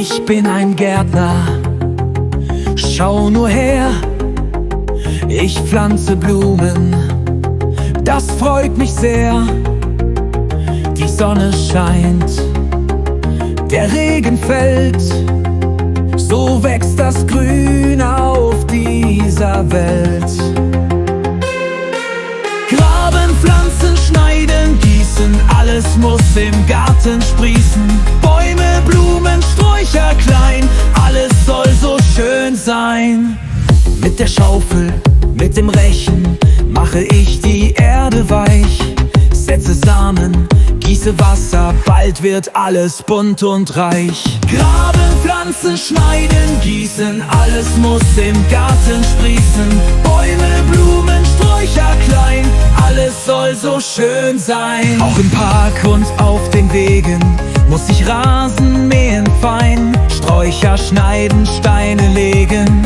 Ich bin ein Gärtner, schau nur her. Ich pflanze Blumen, das freut mich sehr. Die Sonne scheint, der Regen fällt, so wächst das Grün auf dieser Welt. Graben, pflanzen, schneiden, gießen, alles muss im Garten sprießen. Bäume, Blumen, Sträucher klein, alles soll so schön sein. Mit der Schaufel, mit dem Rechen mache ich die Erde weich. Setze Samen, gieße Wasser, bald wird alles bunt und reich. Graben, pflanzen, schneiden, gießen, alles muss im Garten sprießen. Bäume, Blumen, Sträucher klein, alles soll so schön sein. Auch im Park und auf den Wegen muss ich Rasen mähen fein. Sträucher schneiden, Steine legen,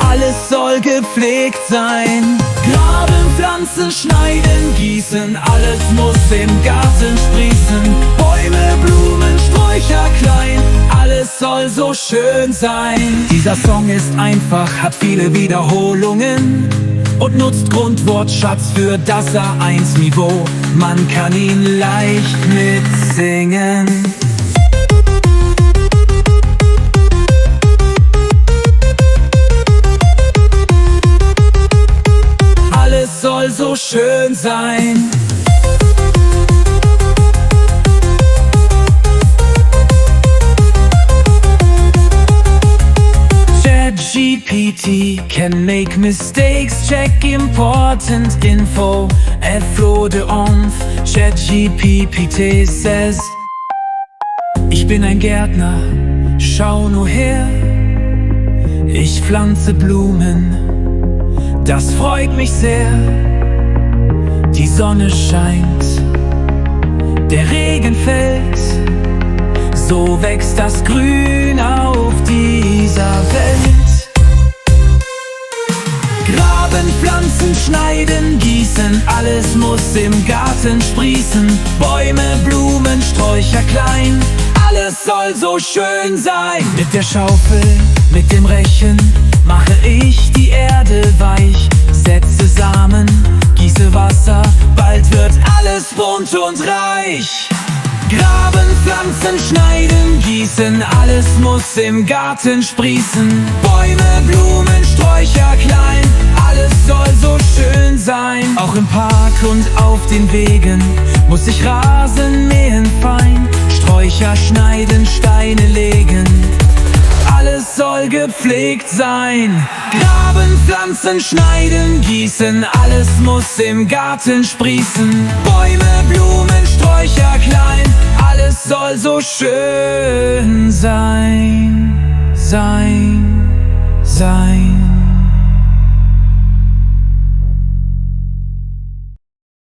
alles soll gepflegt sein. Graben, pflanzen, schneiden, gießen, alles muss im Garten sprießen. Bäume, Blumen, Sträucher klein, alles soll so schön sein. Dieser Song ist einfach, hat viele Wiederholungen und nutzt Grundwortschatz für das A1-Niveau. Man kann ihn leicht mitsingen. Soll so schön sein. ChatGPT can make mistakes, check important info. F de Onf, ChatGPT says. Ich bin ein Gärtner, schau nur her. Ich pflanze Blumen, das freut mich sehr. Die Sonne scheint, der Regen fällt, so wächst das Grün auf dieser Welt. Graben, pflanzen, schneiden, gießen, alles muss im Garten sprießen. Bäume, Blumen, Sträucher klein, alles soll so schön sein. Mit der Schaufel, mit dem Rechen mache ich die Erde weich. Setze Samen, gieße Wasser, bald wird alles bunt und reich. Graben, pflanzen, schneiden, gießen, alles muss im Garten sprießen. Bäume, Blumen, Sträucher klein, alles soll so schön sein. Auch im Park und auf den Wegen muss ich Rasen mähen fein. Sträucher schneiden, Steine legen, alles soll gepflegt sein. Graben, pflanzen, schneiden, gießen, alles muss im Garten sprießen. Bäume, Blumen, Sträucher klein, alles soll so schön sein, sein.